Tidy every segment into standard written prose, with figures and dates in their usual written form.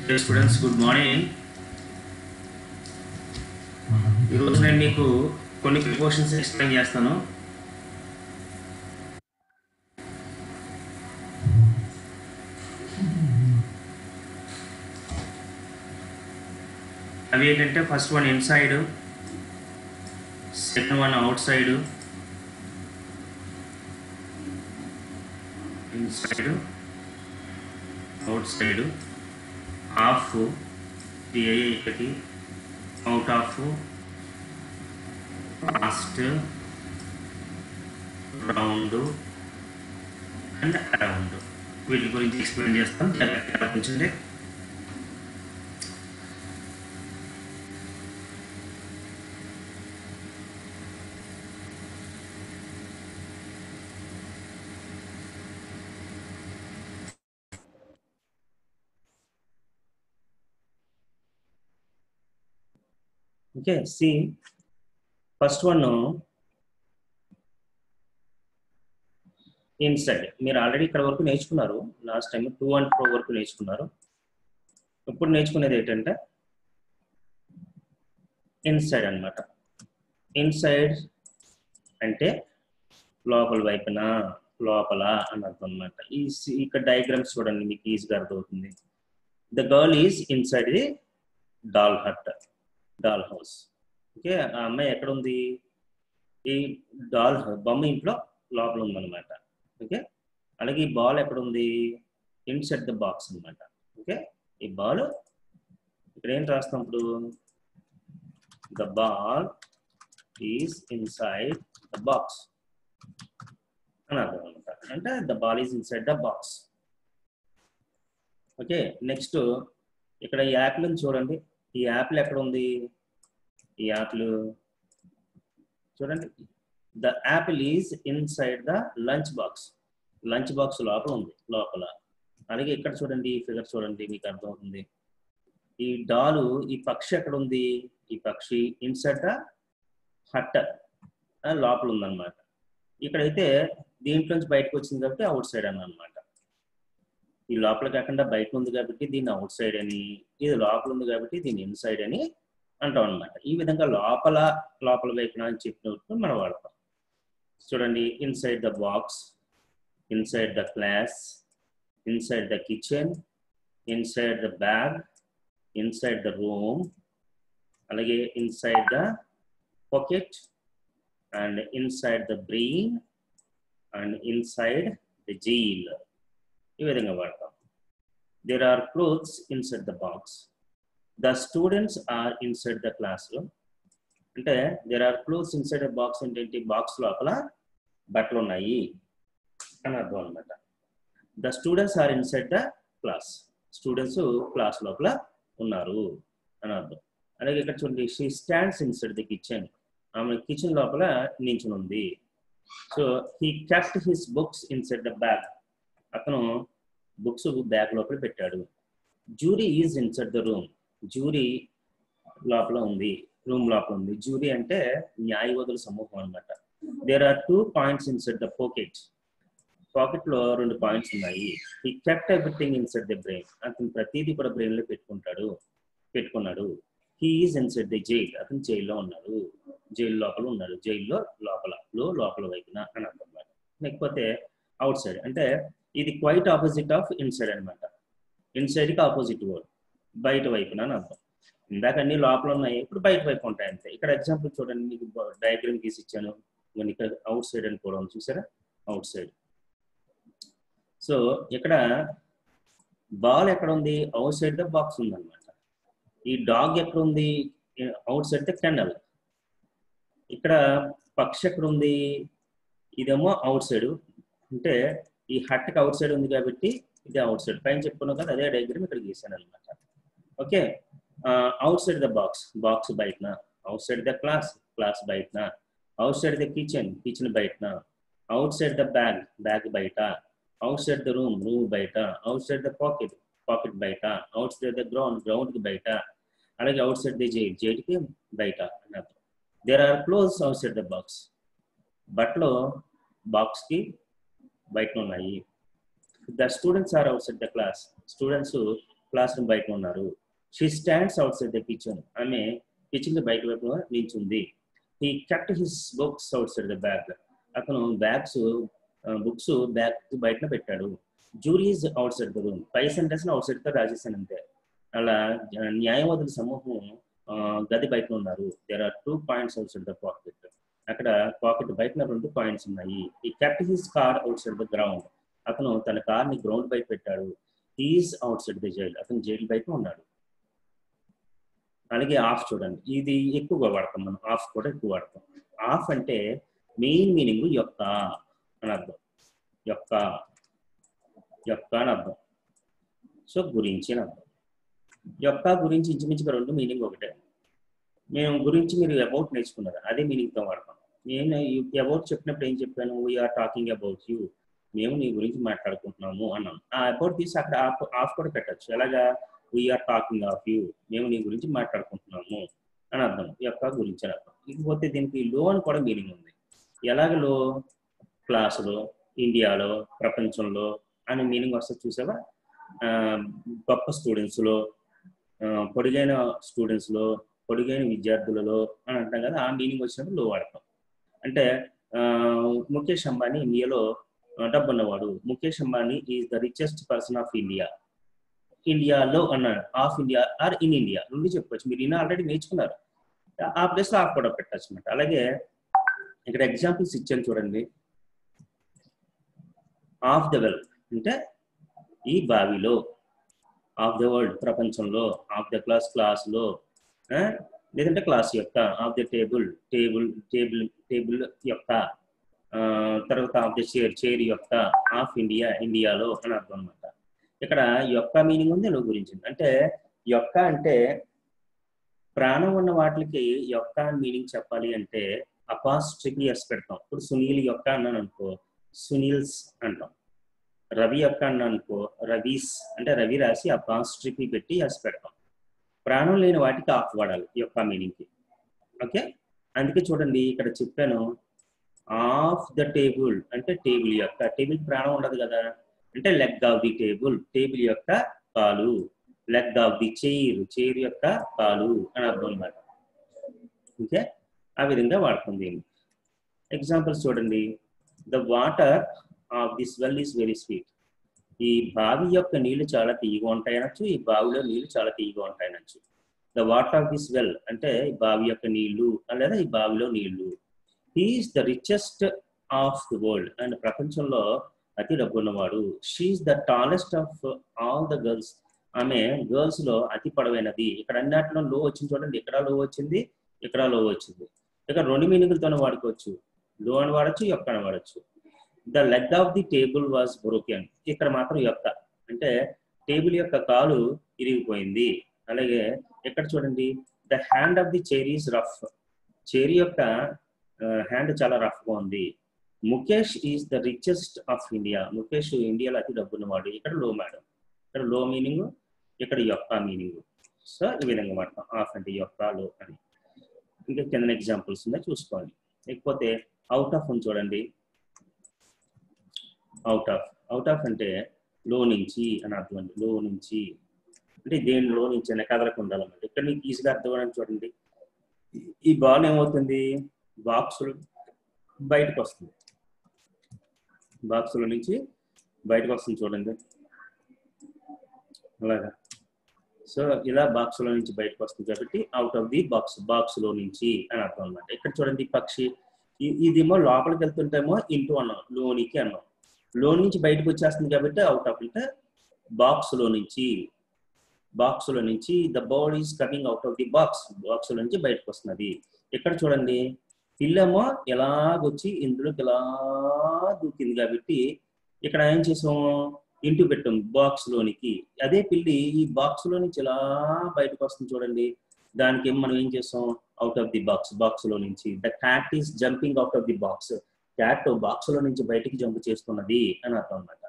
Dear students, good morning. ఈరోజు నేను మీకు కొన్ని ప్రిపోషన్స్ ఎక్స్ప్లెయిన్ చేస్తాను. అవి ఏంటంటే first one inside, second one outside, inside outside, half టిఐకి, out of, past, round and around. వీటి గురించి ఎక్స్ప్లెయిన్ చేస్తాను. జాగ్రత్తగా ఆలోచించండి. Okay, see first one inside. మీరు ఆల్రెడీ ఇక్కడ వరకు నేర్చుకున్నారు. లాస్ట్ టైం 2 and 4 వరకు నేర్చుకున్నారు. ఇప్పుడు నేర్చుకునేది ఏంటంటే ఇన్సైడ్ అన్నమాట. ఇన్సైడ్ అంటే లోపల వైపున, లోపల అని అర్థం అన్నమాట. ఇక్కడ డయాగ్రామ్స్ చూడండి, మీకు ఈజీగా అర్థమవుతుంది. The girl is inside the doll hut, doll house. Okay, ఆ అమ్మాయి ఎక్కడ ఉంది? ఈ డాల్ బొమ్మ ఇంట్లో లోపల ఉందన్నమాట. ఓకే, అలాగే ఈ బాల్ ఎక్కడ ఉంది? ఇన్సైడ్ ద బాక్స్ అనమాట. ఓకే, ఈ బాల్ ఇక్కడ ఏం రాస్తాం ఇప్పుడు? The ball is inside the box అని అర్థం అనమాట. అంటే the ball is inside the box. Okay, next ఇక్కడ ఈ యాపిల్ చూడండి. ఈ యాపిల్ ఎక్కడ ఉంది? ఈ యాపిల్ చూడండి. The Apple is inside the lunch box. Lunch box లోపల ఉంది, లోపల. అలాగే ఇక్కడ చూడండి, ఈ ఫిగర్ చూడండి, మీకు అర్థమవుతుంది. ఈ డాలు, ఈ పక్షి ఎక్కడ ఉంది? ఈ పక్షి ఇన్సైడ్ ద హట్, లోపల ఉందన్నమాట. ఇక్కడైతే దీంట్లోంచి బయటకు వచ్చింది కాబట్టి అవుట్ సైడ్ అని అనమాట. ఈ లోపల కాకుండా బయట ఉంది కాబట్టి దీన్ని అవుట్ సైడ్ అని, ఇది లోపల ఉంది కాబట్టి దీన్ని ఇన్సైడ్ అని అంటాం అనమాట. ఈ విధంగా లోపల, లోపల వైపున అని చెప్పినప్పుడు మనం వాడతాం. చూడండి, inside the box, inside the class, inside the kitchen, inside the bag, inside the room, అలాగే inside the pocket, and inside the brain, and inside the jail. ఈ విధంగా వాడతాం. There are clothes inside the box. The students are inside the classroom. అంటే there are clothes inside the box అంటే ఏంటి? Box లోపల బట్టలు ఉన్నాయి అని అర్థం అనమాట. The students are inside the class. Students class లోపల ఉన్నారు అని అర్థం. అలాగే ఇక్కడ చూడండి, she stands inside the kitchen. ఆమె కిచెన్ లోపల నించుని ఉంది. So he kept his books inside the bag. అతను బుక్స్ బ్యాగ్ లోపల పెట్టాడు. Jury is inside the room. Jury లోపల ఉంది, రూమ్ లోపల ఉంది. జ్యూరీ అంటే న్యాయవాదుల సమూహం అనమాట. There are 2 points inside the pocket. Pocket లో 2 పాయింట్స్ ఉన్నాయి. He kept everything inside the brain. అతను ప్రతిదీ కూడా బ్రెయిన్ లో పెట్టుకున్నాడు. He is inside the jail. అతను జైల్లో ఉన్నాడు, జైలు లోపల ఉన్నాడు. జైల్లో లోపల, లోపల వైపున అని అర్థం. లేకపోతే అవుట్ సైడ్ అంటే ఇది క్వైట్ ఆపోజిట్ ఆఫ్ ఇన్సైడ్ అనమాట. ఇన్సైడ్ కి ఆపోజిట్ వర్డ్, బయట వైపున అని అర్థం. ఇందాక అన్ని లోపల ఉన్నాయి, ఇప్పుడు బయట వైపు ఉంటాయి అంతే. ఇక్కడ ఎగ్జాంపుల్ చూడండి, మీకు డయాగ్రామ్ గీసి ఇచ్చాను. ఇక్కడ అవుట్ సైడ్ అని కూడా ఉంది, చూసారా? Out side. సో ఇక్కడ బాల్ ఎక్కడ ఉంది? అవుట్ సైడ్ ద బాక్స్ ఉంది అనమాట. ఈ డాగ్ ఎక్కడ ఉంది? Outside the kennel. ఇక్కడ పక్షి ఎక్కడ ఉంది? ఇదేమో అవుట్ సైడ్. అంటే ఈ హట్కి అవుట్ సైడ్ ఉంది కాబట్టి ఇది అవుట్ సైడ్. పైన చెప్పుకున్నాం కదా, అదే డయాగ్రామ్ ఇక్కడ గీసాను అనమాట. Okay, outside the box, box బయటన. Outside the class, class బయటన. Outside the kitchen, kitchen బయటన. Outside the bag, bag బయట. Outside the room, room బయట. Outside the pocket, pocket బయట. Outside the ground, ground కి బయట. అలాగే out side the jail, జైలుకి బయట అన్నట్టు. There are clothes outside the box. బట్టలు బాక్స్ కి బయట ఉన్నాయి. The students are outside the class. Students classroom బయట ఉన్నారు. She stands outside the kitchen. ఆమె కిచెన్ బయట వైపు నిల్చుంది. He kept his books outside the bag. అతను బుక్స్ బ్యాగ్ బయట పెట్టాడు. Jury is outside the room. పై సెంటెన్స్ అవుట్ సైడ్ తో రాసేసాను అంతే. అలా న్యాయవాదుల సమూహం గది బయట ఉన్నారు. There are 2 points outside the pocket. అక్కడ పాకెట్ బయట 2 పాయింట్స్ ఉన్నాయి. He kept his car outside the ground. అతను తన కార్ ని గ్రౌండ్ బయట పెట్టాడు. He is outside the jail. అతను జైలు బయట ఉన్నాడు. అలాగే ఆఫ్ చూడండి, ఇది ఎక్కువగా వాడతాం మనం. ఆఫ్ కూడా ఎక్కువ వాడతాం. ఆఫ్ అంటే మెయిన్ మీనింగ్ యొక్క అని అర్థం. యొక్క అని అర్థం. సో గురించి అని అర్థం. యొక్క గురించి ఇంచుమించుగా 2 మీనింగ్ ఒకటే. మేము గురించి మీరు అబౌట్ నేర్చుకున్నారు, అదే మీనింగ్తో వాడతాం. నేను అబౌట్ చెప్పినప్పుడు ఏం చెప్పాను? We're talking about you. మేము నీ గురించి మాట్లాడుకుంటున్నాము అన్నాం. ఆ అబౌట్ తీసి అక్కడ ఆఫ్ కూడా పెట్టచ్చు. ఎలాగా? We're talking of you. మేము నీ గురించి మాట్లాడుకుంటున్నాము అని అర్థం. యొక్క గురించి అని అర్థం. ఇకపోతే దీనికి లో అని కూడా మీనింగ్ ఉంది. ఎలాగ లో? క్లాసులో, ఇండియాలో, ప్రపంచంలో అనే మీనింగ్ వస్తుంది చూసావా? గొప్ప స్టూడెంట్స్లో, పొడిగైన స్టూడెంట్స్లో, పొడిగైన విద్యార్థులలో అని అంటాం కదా. ఆ మీనింగ్ వచ్చినప్పుడు లో వాడతాం. అంటే ముఖేష్ అంబానీ ఇండియాలో డబ్బు ఉన్నవాడు. Mukesh Ambani is the richest person of India. ఇండియాలో అన్నాడు. Of India or in India రెండు చెప్పుకోవచ్చు. మీరు ఇన్న ఆల్రెడీ నేర్చుకున్నారు. ఆ ప్లేస్లో ఆఫ్ కూడా పెట్టచ్చు అనమాట. అలాగే ఇక్కడ ఎగ్జాంపుల్స్ ఇచ్చాను చూడండి. ఆఫ్ ద వెల్ అంటే ఈ బావిలో, ఆఫ్ ద వరల్డ్ ప్రపంచంలో, ఆఫ్ ద క్లాస్లో, లేదంటే క్లాస్ యొక్క, ఆఫ్ ద టేబుల్ యొక్క, తర్వాత ఆఫ్ ద చైర్ యొక్క, ఆఫ్ ఇండియాలో అని అర్థం అనమాట. ఇక్కడ యొక్క మీనింగ్ ఉంది, లో గురించి. అంటే యొక్క అంటే ప్రాణం ఉన్న వాటికి యొక్క మీనింగ్ చెప్పాలి అంటే అపాస్ట్రఫీ ఎస్ పెడతాం. ఇప్పుడు సునీల్ యొక్క అన్నాను అనుకో, సునీల్స్ అంటాం. రవి యొక్క అన్నా అనుకో, రవీస్ అంటే రవి రాసి అపాస్ట్రఫీ పెట్టి ఎస్ పెడతాం. ప్రాణం లేని వాటికి ఆఫ్ వాడాలి యొక్క మీనింగ్కి. ఓకే, అందుకే చూడండి ఇక్కడ చెప్పాను. ఆఫ్ ద టేబుల్ అంటే టేబుల్ యొక్క, టేబుల్ ప్రాణం ఉండదు కదా. అంటే లెగ్ ఆఫ్ ది టేబుల్ యొక్క కాలు. లెగ్ ఆఫ్ ది చైర్ యొక్క కాలు అని అర్థం అన్నమాట. ఓకే, ఆ విధంగా వాడుతుంది. ఎగ్జాంపుల్స్ చూడండి. The water of this well is very sweet. ఈ బావి యొక్క నీళ్లు చాలా తీయగా ఉంటాయనొచ్చు. ఈ బావిలో నీళ్లు చాలా తీయగా ఉంటాయనొచ్చు. The water of this well అంటే ఈ బావి యొక్క నీళ్లు, లేదా ఈ బావిలో నీళ్లు. He is the richest of the world. And ప్రపంచంలో అతి డబ్బున్నవాడు. She is the tallest of all the girls. ఆమె గర్ల్స్ లో అతి పొడవైనది. ఇక్కడ అన్నిటిలో లో వచ్చింది చూడండి. ఇక్కడ లో వచ్చింది, ఇక్కడ లో వచ్చింది. ఇక్కడ 2 మీనింగులతోనే వాడుకోవచ్చు. లో అని వాడచ్చు, యొక్క అని వాడచ్చు. The leg of the table was broken. ఇక్కడ మాత్రం యొక్క అంటే టేబుల్ యొక్క కాలు ఇరిగిపోయింది. అలాగే ఇక్కడ చూడండి. The hand of the chair is rough. Chair యొక్క హ్యాండ్ చాలా రఫ్గా ఉంది. Mukesh is the richest of India. Mukesh ఇండియాలో అతి డబ్బున్నవాడు. ఇక్కడ లో మేడం. ఇక్కడ లో మీనింగ్, ఇక్కడ యొక్క మీనింగ్. సో ఈ విధంగా వాడతాం. ఆఫ్ అంటే యొక్క, లో అని. ఇంకా కింద ఎగ్జాంపుల్స్ ఉన్నాయి చూసుకోండి. లేకపోతే అవుట్ ఆఫ్ అని చూడండి. అవుట్ ఆఫ్ అంటే లో నుంచి అని అర్థం అండి. లో నుంచి అంటే దేనిలో నుంచి అనే కదలకు ఉండాలన్నమాట. ఇక్కడ మీకు ఈజీగా అర్థం అవ్వడానికి చూడండి. ఈ బాల్ ఏమవుతుంది? బాక్సులు బయటకు వస్తుంది. బాక్సుల నుంచి బయటకు వస్తుంది చూడండి. అలాగా. సో ఇలా బాక్సులో నుంచి బయటకు వస్తుంది కాబట్టి అవుట్ ఆఫ్ ది బాక్స్లో నుంచి అని అర్థం అన్నమాట. ఇక్కడ చూడండి పక్షి. ఇదేమో లోపలికి వెళ్తుంటేమో ఇంటూ అన్నాం, లోనికి అన్నాం. లో నుంచి బయటకు వచ్చేస్తుంది కాబట్టి అవుట్ ఆఫ్ అంటే బాక్స్లో నుంచి the bird is coming out of the బాక్స్లో నుంచి బయటకు వస్తున్నది. ఇక్కడ చూడండి పిల్లేమో ఎలాగొచ్చి ఇందులోకి ఎలా దూకింది కాబట్టి ఇక్కడ ఏం చేసాం? ఇంటూ పెట్టాం బాక్స్లోనికి. అదే పిల్లి ఈ బాక్స్లో నుంచి ఎలా బయటకు వస్తుంది చూడండి. దానికి మనం ఏం చేస్తాం? అవుట్ ఆఫ్ ది బాక్స్లో నుంచి. The cat is jumping out of the box. Cat బాక్స్లో నుంచి బయటికి జంప్ చేస్తున్నది అని అర్థం అన్నమాట.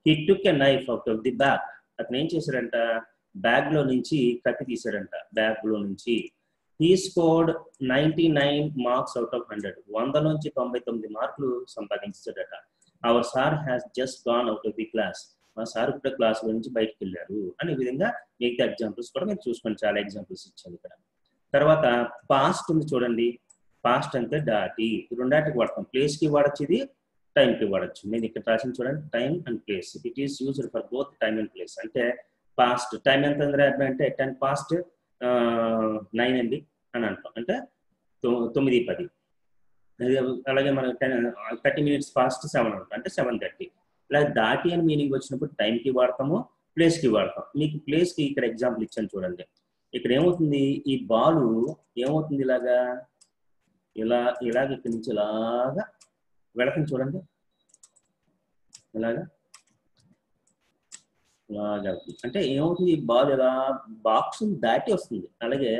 He took a knife out of the bag. అతను ఏం చేశాడంట? బ్యాగ్లో నుంచి కత్తి తీశాడంట. బ్యాగ్లో నుంచి. He scored 99 marks out of 100. 100 నుంచి 99 మార్కులు సంపాదించాడట. Our sir has just gone out of the class. మా సార్ ఇప్పుడే క్లాస్ నుంచి బయటకు వెళ్ళారు అనే విధంగా మిగతా ఎగ్జాంపుల్స్ కూడా మీరు చూసుకోండి. చాలా ఎగ్జాంపుల్స్ ఇచ్చాను ఇక్కడ. తర్వాత పాస్ట్ ఉంది చూడండి. పాస్ట్ అంటే దాటి, రెండాటికి వాడతాం. ప్లేస్కి వాడచ్చు, ఇది టైంకి వాడచ్చు. నేను ఇక్కడ రాసిన చూడండి, time and place. It is used for both time and place. అంటే పాస్ట్ టైం ఎంత అంటే 10:09 అండి అని అంటాం, అంటే 9:10. అలాగే మనం 30 minutes past 7 అంటాం, అంటే 7:30. ఇలా దాటి అని మీనింగ్ వచ్చినప్పుడు టైంకి వాడతాము, ప్లేస్కి వాడతాం. మీకు ప్లేస్కి ఇక్కడ ఎగ్జాంపుల్ ఇచ్చాను చూడండి. ఇక్కడ ఏమవుతుంది, ఈ బాలు ఏమవుతుంది, ఇలాగా ఇక్కడి నుంచి ఇలాగా వెళుతుంది చూడండి. ఇలాగా అంటే ఏమవుతుంది, ఈ బాల్ ఇలా బాక్స్ దాటి వస్తుంది. అలాగే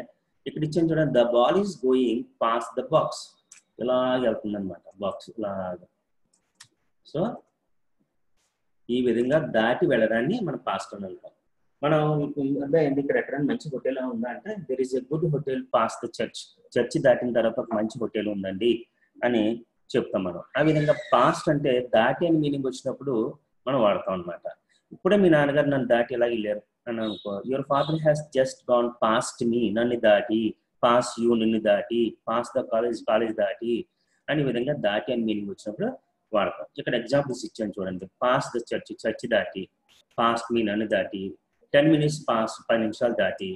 ఇక్కడ ఇచ్చాను చూడండి, the ball is going pass the box. ఇలాగ వెళ్తుంది అనమాట బాక్స్ ఇలాగా. సో ఈ విధంగా దాటి వెళ్ళడాన్ని మనం పాస్ట్ అని అంటాం. మనం అంటే ఇక్కడ ఎక్కడైనా మంచి హోటల్ ఉందా అంటే, there is a good hotel pass the church. Church దాటిన తర్వాత ఒక మంచి హోటల్ ఉందండి అని చెప్తాం మనం. ఆ విధంగా పాస్ట్ అంటే దాటి అని మీనింగ్ వచ్చినప్పుడు మనం వాడతాం అనమాట. ఇప్పుడే మీ నాన్నగారు నన్ను దాటి ఎలా వెళ్ళారు అని అనుకో, your father has just gone past me, నన్ను దాటి, పాస్ యూ నిన్ను దాటి, పాస్ ద కాలేజ్ దాటి అనే విధంగా దాటి అని మీనింగ్ వచ్చినప్పుడు వాడతాం. ఇక్కడ ఎగ్జాంపుల్స్ ఇచ్చాను చూడండి. పాస్ ద చర్చ్ దాటి, పాస్ట్ మీ నన్ను దాటి, 10 minutes పాస్ 10 నిమిషాలు దాటి.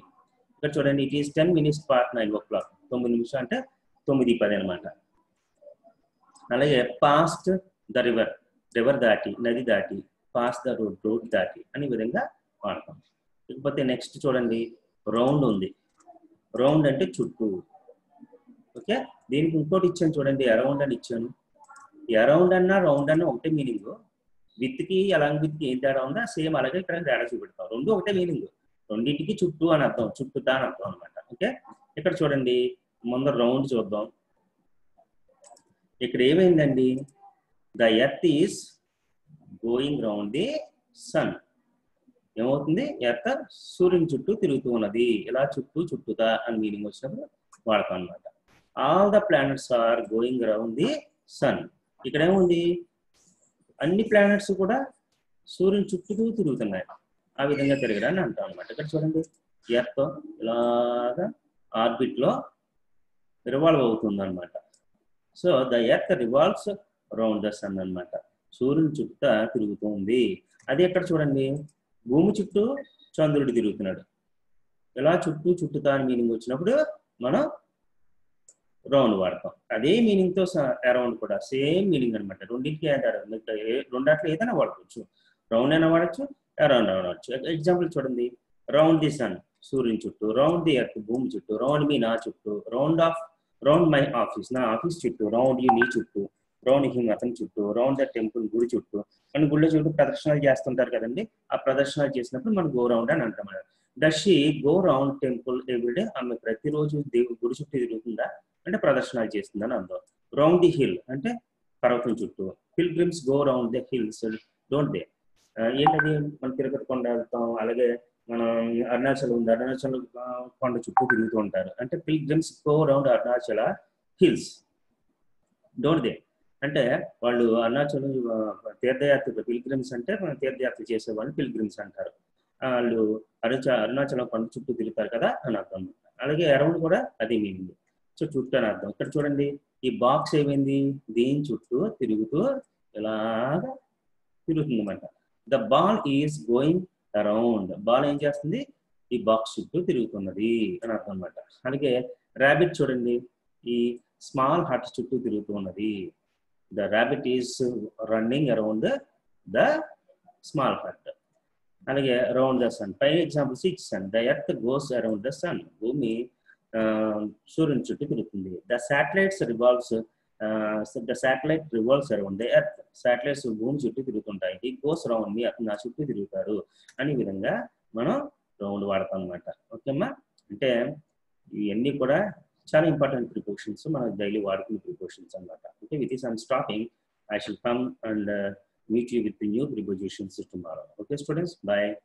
ఇక్కడ చూడండి, it is 10 minutes past 9 o'clock. 9 నిమిషాలు అంటే 9:10 అనమాట. అలాగే పాస్ట్ ద రివర్ దాటి, నది దాటి, పాస్ ద రోడ్ దాటి అనే విధంగా వాడతాం. ఇకపోతే నెక్స్ట్ చూడండి, రౌండ్ ఉంది. రౌండ్ అంటే చుట్టూ. ఓకే, దీనికి ఇంకోటి ఇచ్చాను చూడండి, అరౌండ్ అని ఇచ్చాను. ఈ అరౌండ్ అన్న రౌండ్ అన్న ఒకటే మీనింగ్. విత్కి అలాంగ్ విత్కి ఏం తేడా ఉందా, సేమ్ అలాగే ఇక్కడ తేడా చూపెడతాం. రెండు ఒకటే మీనింగ్, రెండింటికి చుట్టూ అని అర్థం, చుట్టూతా అని అర్థం అనమాట. ఓకే, ఇక్కడ చూడండి, ముందర రౌండ్ చూద్దాం. ఇక్కడ ఏమైందండి, the earth is going round the sun. ఏమవుతుంది, ఎర్త్ సూర్యుని చుట్టూ తిరుగుతూ ఉన్నది. ఇలా చుట్టూతా అని మీనింగ్ వచ్చినప్పుడు వాడతాం అనమాట. All the planets are going round the sun. ఇక్కడ ఏముంది, అన్ని ప్లానెట్స్ కూడా సూర్యుని చుట్టూ తిరుగుతున్నాయి. ఆ విధంగా తిరగడాన్ని అంటాం అనమాట. ఇక్కడ చూడండి, ఎర్త్ ఇలాగా ఆర్బిట్ లో రివాల్వ్ అవుతుంది అనమాట. So the earth revolves round the sun అనమాట. సూర్యుని చుట్టూ తిరుగుతుంది. అది ఎక్కడ చూడండి, భూమి చుట్టూ చంద్రుడు తిరుగుతున్నాడు. ఇలా చుట్టూతా అని మీనింగ్ వచ్చినప్పుడు మనం రౌండ్ వాడతాం. అదే మీనింగ్ తో అరౌండ్ కూడా సేమ్ మీనింగ్ అనమాట. రెండింటికి రెండాట్లో ఏదైనా వాడుకోవచ్చు, రౌండ్ అయినా వాడచ్చు, అరౌండ్ వాడచ్చు. ఎగ్జాంపుల్ చూడండి, రౌండ్ ది సన్ సూర్యుని చుట్టూ, రౌండ్ ది ఎర్త్ భూమి చుట్టూ, రౌండ్ మీ నా చుట్టూ, రౌండ్ మై ఆఫీస్ నా ఆఫీస్ చుట్టూ, రౌండ్ యూ నీ చుట్టూ, రౌండ్ హిమ్ అతని చుట్టూ, రౌండ్ ద టెంపుల్ గుడి చుట్టూ. మన గుళ్ళ చుట్టూ ప్రదర్శనలు చేస్తుంటారు కదండి, ఆ ప్రదర్శనలు చేసినప్పుడు మనం గో రౌండ్ అని అంటాం. Does she go round temple everyday, ఆమె ప్రతిరోజు గుడి చుట్టూ తిరుగుతుందా అంటే ప్రదర్శనలు చేస్తుందని అర్థం. రౌండ్ ది హిల్ అంటే పర్వతం చుట్టూ. Pilgrims go round the hills don't they. ఏంటది, మనం తిరుపతి కొండ వెళ్తాం, అలాగే మనం అరుణాచల్ ఉంది, అరుణాచల్ కొండ చుట్టూ తిరుగుతూ ఉంటారు. అంటే pilgrims go round Arunachala hills don't they. అంటే వాళ్ళు అరుణాచలం తీర్థయాత్ర, పిల్గ్రిమ్స్ అంటే మనం తీర్థయాత్ర చేసేవాళ్ళు పిల్గ్రిమ్స్ అంటారు. వాళ్ళు అరుణాచలం కొండ చుట్టూ తిరుగుతారు కదా అని అర్థం. అలాగే అరౌండ్ కూడా అదే మీనింగ్, సో చుట్టూ అని అర్థం. ఇక్కడ చూడండి, ఈ బాక్స్ ఏమైంది, దీని చుట్టూ తిరుగుతూ ఇలాగా తిరుగుతుంది అనమాట. The ball is going around. Ball ఏం చేస్తుంది, ఈ బాక్స్ చుట్టూ తిరుగుతున్నది అని అర్థం అనమాట. అలాగే ర్యాబిట్ చూడండి, ఈ స్మాల్ హట్ చుట్టూ తిరుగుతూ ఉన్నది. The rabbit is running around the small hut. అలాగే అరౌండ్ ద సన్, పై ఎగ్జాంపుల్స్ ఇచ్చాను. The earth goes around the sun, భూమి సూర్యుని చుట్టూ తిరుగుతుంది. The satellite revolves around the earth. Satellites భూమి చుట్టూ తిరుగుతుంటాయి. ఈ గోస్ రౌండ్ మీ, అతను నా చుట్టూ తిరుగుతారు అనే విధంగా మనం రౌండ్ వాడతాం అనమాట. ఓకేమ్మా, అంటే ఇవన్నీ కూడా చాలా ఇంపార్టెంట్ ప్రిపోజిషన్స్, మనం డైలీ వాడుకునే ప్రిపోజిషన్స్ అనమాట. Okay, with this I'm stopping. I shall come and meet you with the new prepositions tomorrow. Okay, students, bye.